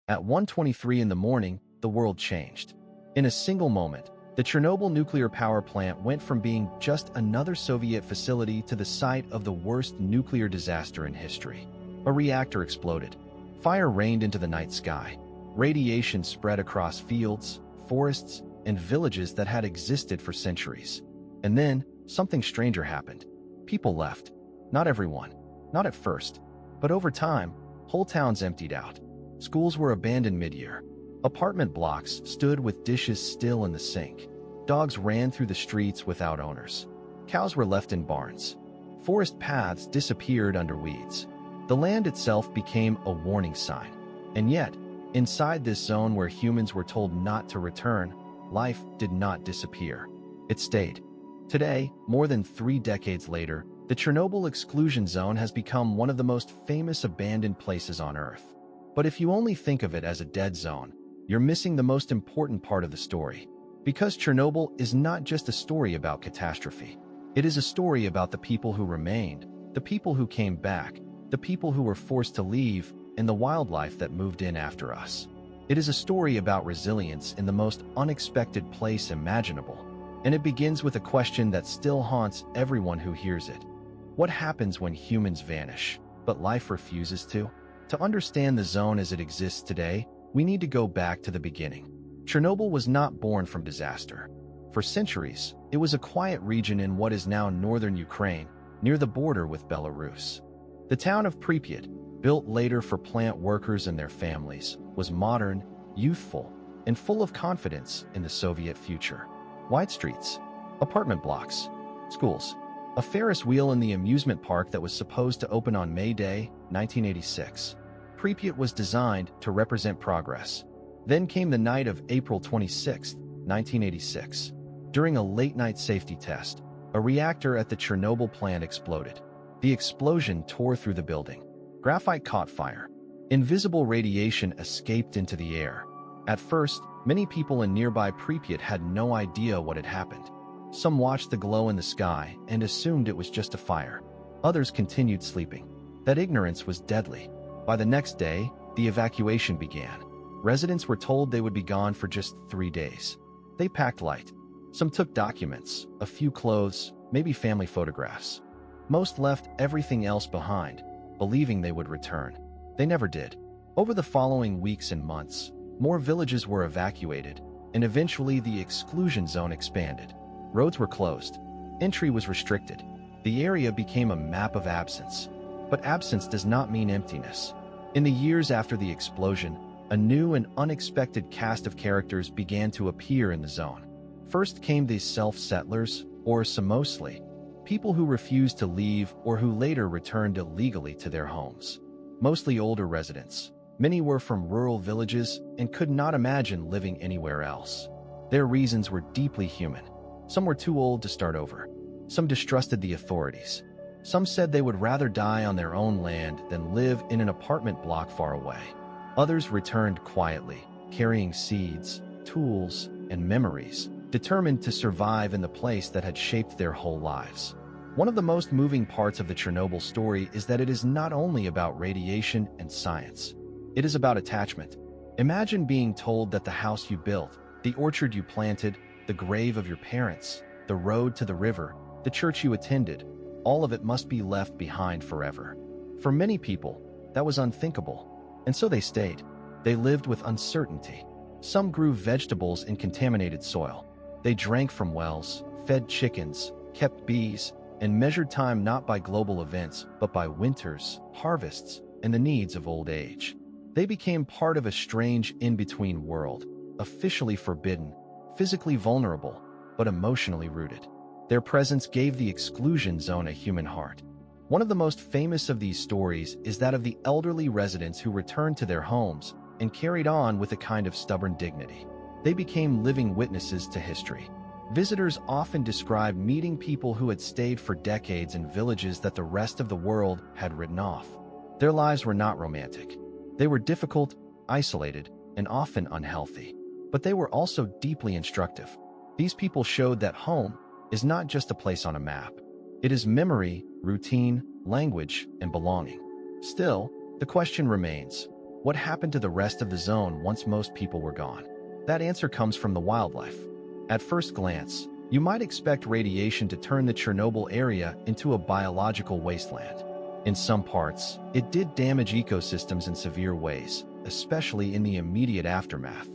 At 1:23 in the morning, the world changed. In a single moment, the Chernobyl nuclear power plant went from being just another Soviet facility to the site of the worst nuclear disaster in history. A reactor exploded. Fire rained into the night sky. Radiation spread across fields, forests, and villages that had existed for centuries. And then, something stranger happened. People left. Not everyone. Not at first. But over time, whole towns emptied out. Schools were abandoned mid-year. Apartment blocks stood with dishes still in the sink. Dogs ran through the streets without owners. Cows were left in barns. Forest paths disappeared under weeds. The land itself became a warning sign. And yet, inside this zone where humans were told not to return, life did not disappear. It stayed. Today, more than 3 decades later, the Chernobyl Exclusion Zone has become one of the most famous abandoned places on Earth. But if you only think of it as a dead zone, you're missing the most important part of the story. Because Chernobyl is not just a story about catastrophe. It is a story about the people who remained, the people who came back, the people who were forced to leave, and the wildlife that moved in after us. It is a story about resilience in the most unexpected place imaginable. And it begins with a question that still haunts everyone who hears it. What happens when humans vanish, but life refuses to? To understand the zone as it exists today, we need to go back to the beginning. Chernobyl was not born from disaster. For centuries, it was a quiet region in what is now northern Ukraine, near the border with Belarus. The town of Pripyat, built later for plant workers and their families, was modern, youthful, and full of confidence in the Soviet future. Wide streets, apartment blocks, schools, a Ferris wheel in the amusement park that was supposed to open on May Day, 1986. Pripyat was designed to represent progress. Then came the night of April 26, 1986. During a late-night safety test, a reactor at the Chernobyl plant exploded. The explosion tore through the building. Graphite caught fire. Invisible radiation escaped into the air. At first, many people in nearby Pripyat had no idea what had happened. Some watched the glow in the sky and assumed it was just a fire. Others continued sleeping. That ignorance was deadly. By the next day, the evacuation began. Residents were told they would be gone for just 3 days. They packed light. Some took documents, a few clothes, maybe family photographs. Most left everything else behind, believing they would return. They never did. Over the following weeks and months, more villages were evacuated, and eventually the exclusion zone expanded. Roads were closed. Entry was restricted. The area became a map of absence. But absence does not mean emptiness. In the years after the explosion, a new and unexpected cast of characters began to appear in the zone. First came the self-settlers, or samosli, people who refused to leave or who later returned illegally to their homes. Mostly older residents. Many were from rural villages and could not imagine living anywhere else. Their reasons were deeply human. Some were too old to start over. Some distrusted the authorities. Some said they would rather die on their own land than live in an apartment block far away. Others returned quietly, carrying seeds, tools, and memories, determined to survive in the place that had shaped their whole lives. One of the most moving parts of the Chernobyl story is that it is not only about radiation and science. It is about attachment. Imagine being told that the house you built, the orchard you planted, the grave of your parents, the road to the river, the church you attended, all of it must be left behind forever. For many people, that was unthinkable. And so they stayed. They lived with uncertainty. Some grew vegetables in contaminated soil. They drank from wells, fed chickens, kept bees, and measured time not by global events, but by winters, harvests, and the needs of old age. They became part of a strange in-between world, officially forbidden, physically vulnerable, but emotionally rooted. Their presence gave the exclusion zone a human heart. One of the most famous of these stories is that of the elderly residents who returned to their homes and carried on with a kind of stubborn dignity. They became living witnesses to history. Visitors often describe meeting people who had stayed for decades in villages that the rest of the world had written off. Their lives were not romantic. They were difficult, isolated, and often unhealthy. But they were also deeply instructive. These people showed that home is not just a place on a map. It is memory, routine, language, and belonging. Still, the question remains, What happened to the rest of the zone once most people were gone? That answer comes from the wildlife. At first glance, you might expect radiation to turn the Chernobyl area into a biological wasteland. In some parts, it did damage ecosystems in severe ways, especially in the immediate aftermath.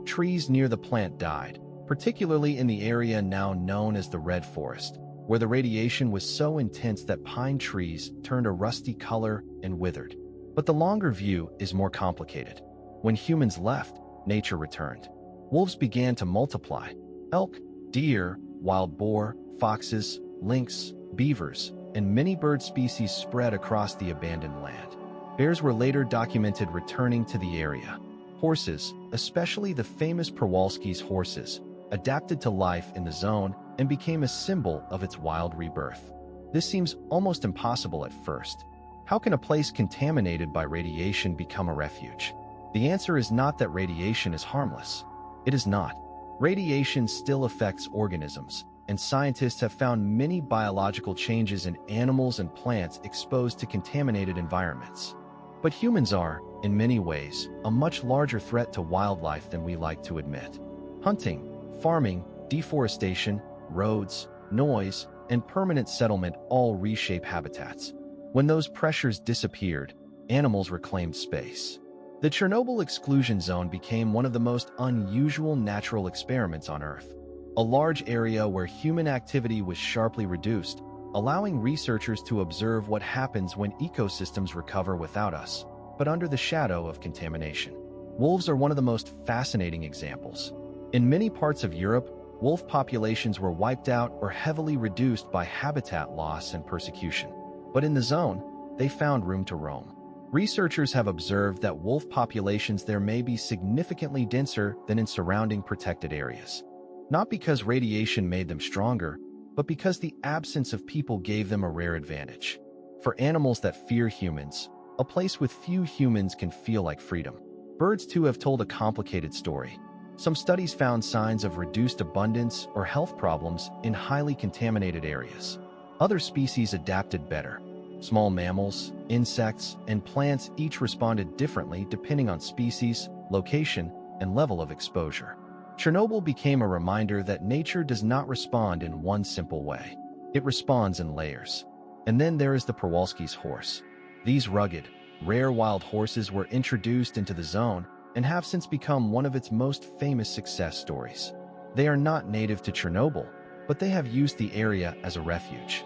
Trees near the plant died, particularly in the area now known as the Red Forest, where the radiation was so intense that pine trees turned a rusty color and withered. But the longer view is more complicated. When humans left, nature returned. Wolves began to multiply. Elk, deer, wild boar, foxes, lynx, beavers, and many bird species spread across the abandoned land. Bears were later documented returning to the area. Horses, especially the famous Przewalski's horses, adapted to life in the zone and became a symbol of its wild rebirth. This seems almost impossible at first. How can a place contaminated by radiation become a refuge? The answer is not that radiation is harmless. It is not. Radiation still affects organisms, and scientists have found many biological changes in animals and plants exposed to contaminated environments. But humans are, in many ways, a much larger threat to wildlife than we like to admit. Hunting, farming, deforestation, roads, noise, and permanent settlement all reshape habitats. When those pressures disappeared, animals reclaimed space. The Chernobyl Exclusion Zone became one of the most unusual natural experiments on Earth. A large area where human activity was sharply reduced, allowing researchers to observe what happens when ecosystems recover without us, but under the shadow of contamination. Wolves are one of the most fascinating examples. In many parts of Europe, wolf populations were wiped out or heavily reduced by habitat loss and persecution. But in the zone, they found room to roam. Researchers have observed that wolf populations there may be significantly denser than in surrounding protected areas. Not because radiation made them stronger, but because the absence of people gave them a rare advantage. For animals that fear humans, a place with few humans can feel like freedom. Birds too have told a complicated story. Some studies found signs of reduced abundance or health problems in highly contaminated areas. Other species adapted better. Small mammals, insects, and plants each responded differently depending on species, location, and level of exposure. Chernobyl became a reminder that nature does not respond in one simple way. It responds in layers. And then there is the Przewalski's horse. These rugged, rare wild horses were introduced into the zone and have since become one of its most famous success stories. They are not native to Chernobyl, but they have used the area as a refuge.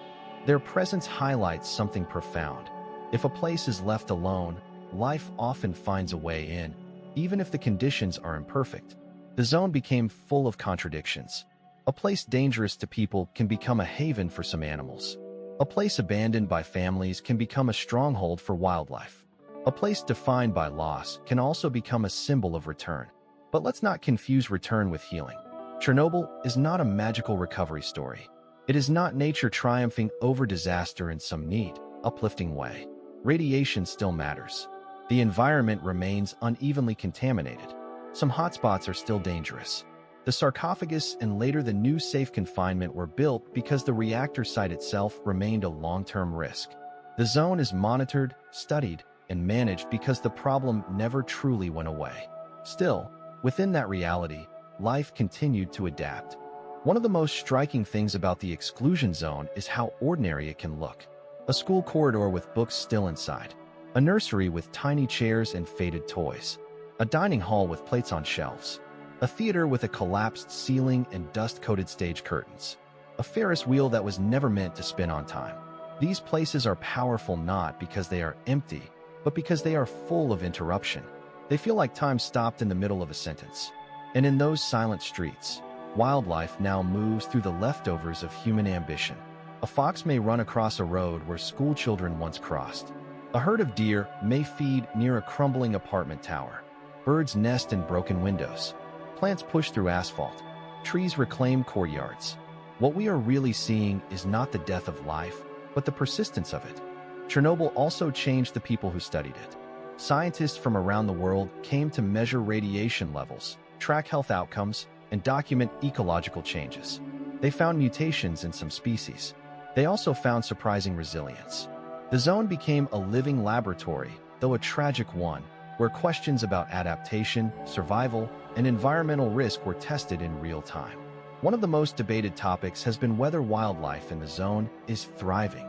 Their presence highlights something profound. If a place is left alone, life often finds a way in, even if the conditions are imperfect. The zone became full of contradictions. A place dangerous to people can become a haven for some animals. A place abandoned by families can become a stronghold for wildlife. A place defined by loss can also become a symbol of return. But let's not confuse return with healing. Chernobyl is not a magical recovery story. It is not nature triumphing over disaster in some neat, uplifting way. Radiation still matters. The environment remains unevenly contaminated. Some hotspots are still dangerous. The sarcophagus and later the new safe confinement were built because the reactor site itself remained a long-term risk. The zone is monitored, studied, and managed because the problem never truly went away. Still, within that reality, life continued to adapt. One of the most striking things about the exclusion zone is how ordinary it can look. A school corridor with books still inside. A nursery with tiny chairs and faded toys. A dining hall with plates on shelves. A theater with a collapsed ceiling and dust-coated stage curtains. A Ferris wheel that was never meant to spin on time. These places are powerful not because they are empty, but because they are full of interruption. They feel like time stopped in the middle of a sentence. And in those silent streets, wildlife now moves through the leftovers of human ambition. A fox may run across a road where school children once crossed. A herd of deer may feed near a crumbling apartment tower. Birds nest in broken windows. Plants push through asphalt. Trees reclaim courtyards. What we are really seeing is not the death of life, but the persistence of it. Chernobyl also changed the people who studied it. Scientists from around the world came to measure radiation levels, track health outcomes, and document ecological changes. They found mutations in some species. They also found surprising resilience. The zone became a living laboratory, though a tragic one, where questions about adaptation, survival, and environmental risk were tested in real time. One of the most debated topics has been whether wildlife in the zone is thriving.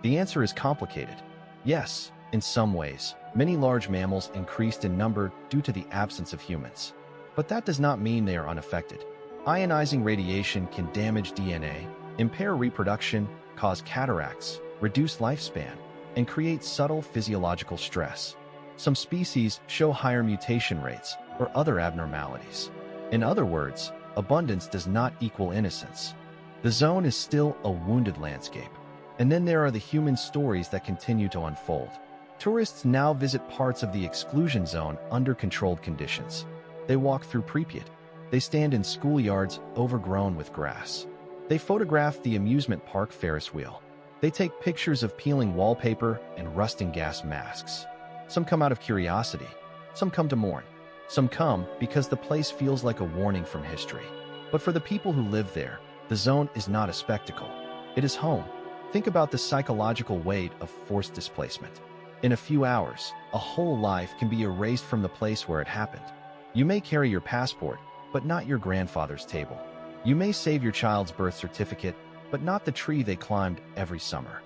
The answer is complicated. Yes, in some ways, many large mammals increased in number due to the absence of humans. But that does not mean they are unaffected. Ionizing radiation can damage DNA, impair reproduction, cause cataracts, reduce lifespan, and create subtle physiological stress. Some species show higher mutation rates or other abnormalities. In other words, abundance does not equal innocence. The zone is still a wounded landscape. And then there are the human stories that continue to unfold. Tourists now visit parts of the exclusion zone under controlled conditions. They walk through Pripyat. They stand in schoolyards overgrown with grass. They photograph the amusement park Ferris wheel. They take pictures of peeling wallpaper and rusting gas masks. Some come out of curiosity. Some come to mourn. Some come because the place feels like a warning from history. But for the people who live there, the zone is not a spectacle. It is home. Think about the psychological weight of forced displacement. In a few hours, a whole life can be erased from the place where it happened. You may carry your passport, but not your grandfather's table. You may save your child's birth certificate, but not the tree they climbed every summer.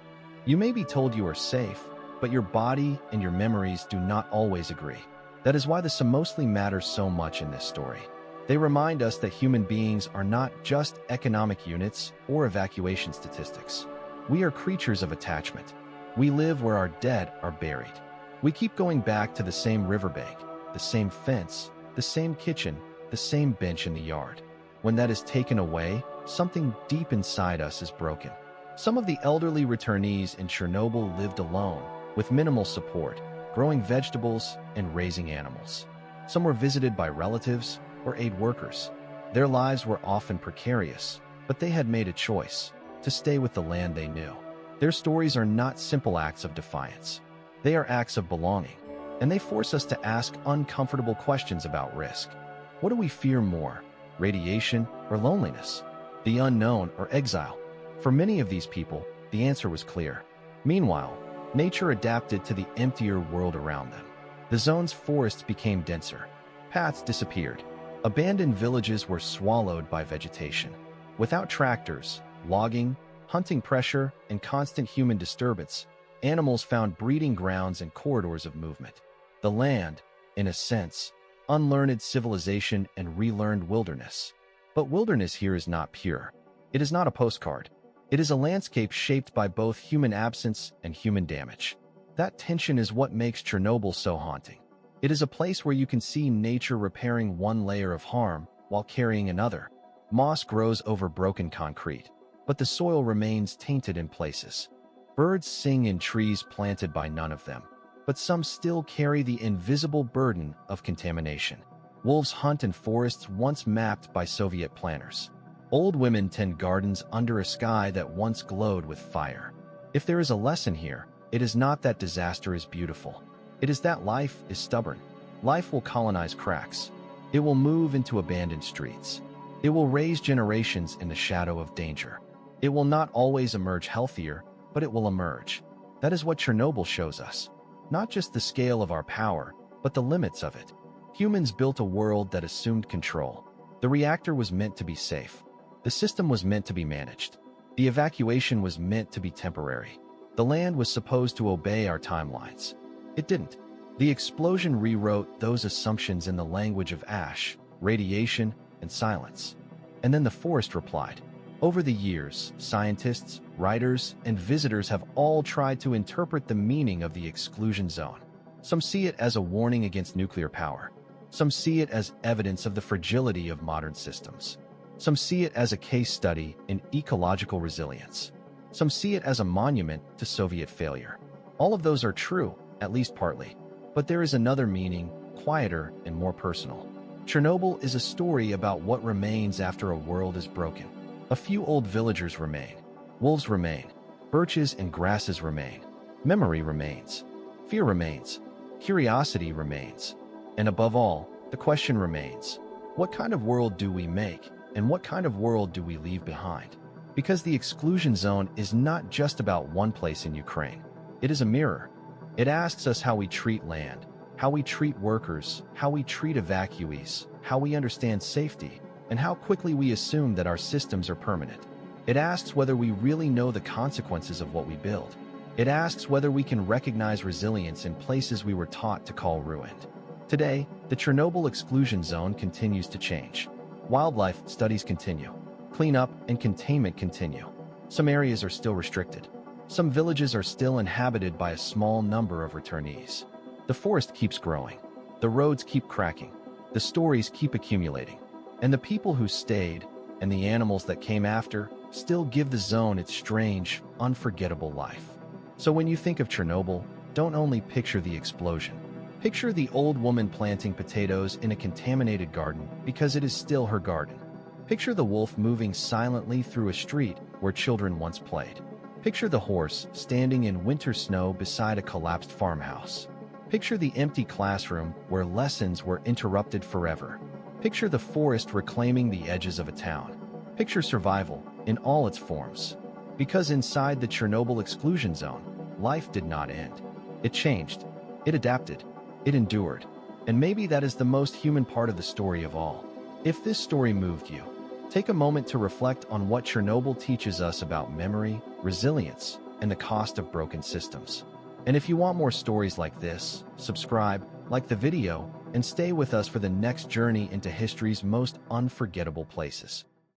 You may be told you are safe, but your body and your memories do not always agree. That is why the Somosli matters so much in this story. They remind us that human beings are not just economic units or evacuation statistics. We are creatures of attachment. We live where our dead are buried. We keep going back to the same riverbank, the same fence, the same kitchen, the same bench in the yard. When that is taken away, something deep inside us is broken. Some of the elderly returnees in Chernobyl lived alone, with minimal support, growing vegetables and raising animals. Some were visited by relatives or aid workers. Their lives were often precarious, but they had made a choice to stay with the land they knew. Their stories are not simple acts of defiance. They are acts of belonging, and they force us to ask uncomfortable questions about risk. What do we fear more, radiation or loneliness? The unknown or exile? For many of these people, the answer was clear. Meanwhile, nature adapted to the emptier world around them. The zone's forests became denser. Paths disappeared. Abandoned villages were swallowed by vegetation. Without tractors, logging, hunting pressure, and constant human disturbance, animals found breeding grounds and corridors of movement. The land, in a sense, unlearned civilization and relearned wilderness. But wilderness here is not pure. It is not a postcard. It is a landscape shaped by both human absence and human damage. That tension is what makes Chernobyl so haunting. It is a place where you can see nature repairing one layer of harm while carrying another. Moss grows over broken concrete, but the soil remains tainted in places. Birds sing in trees planted by none of them, but some still carry the invisible burden of contamination. Wolves hunt in forests once mapped by Soviet planners. Old women tend gardens under a sky that once glowed with fire. If there is a lesson here, it is not that disaster is beautiful. It is that life is stubborn. Life will colonize cracks. It will move into abandoned streets. It will raise generations in the shadow of danger. It will not always emerge healthier, but it will emerge. That is what Chernobyl shows us. Not just the scale of our power, but the limits of it. Humans built a world that assumed control. The reactor was meant to be safe. The system was meant to be managed. The evacuation was meant to be temporary. The land was supposed to obey our timelines. It didn't. The explosion rewrote those assumptions in the language of ash, radiation, and silence. And then the forest replied. Over the years, scientists, writers, and visitors have all tried to interpret the meaning of the exclusion zone. Some see it as a warning against nuclear power. Some see it as evidence of the fragility of modern systems. Some see it as a case study in ecological resilience. Some see it as a monument to Soviet failure. All of those are true, at least partly. But there is another meaning, quieter and more personal. Chernobyl is a story about what remains after a world is broken. A few old villagers remain. Wolves remain. Birches and grasses remain. Memory remains. Fear remains. Curiosity remains. And above all, the question remains, what kind of world do we make, and what kind of world do we leave behind? Because the exclusion zone is not just about one place in Ukraine. It is a mirror. It asks us how we treat land, how we treat workers, how we treat evacuees, how we understand safety, and how quickly we assume that our systems are permanent. It asks whether we really know the consequences of what we build. It asks whether we can recognize resilience in places we were taught to call ruined. Today, the Chernobyl Exclusion Zone continues to change. Wildlife studies continue. Cleanup and containment continue. Some areas are still restricted. Some villages are still inhabited by a small number of returnees. The forest keeps growing. The roads keep cracking. The stories keep accumulating. And the people who stayed, and the animals that came after, still give the zone its strange, unforgettable life. So when you think of Chernobyl, don't only picture the explosion. Picture the old woman planting potatoes in a contaminated garden because it is still her garden. Picture the wolf moving silently through a street where children once played. Picture the horse standing in winter snow beside a collapsed farmhouse. Picture the empty classroom where lessons were interrupted forever. Picture the forest reclaiming the edges of a town. Picture survival in all its forms. Because inside the Chernobyl Exclusion Zone, life did not end. It changed. It adapted. It endured. And maybe that is the most human part of the story of all. If this story moved you, take a moment to reflect on what Chernobyl teaches us about memory, resilience, and the cost of broken systems. And if you want more stories like this, subscribe, like the video, and stay with us for the next journey into history's most unforgettable places.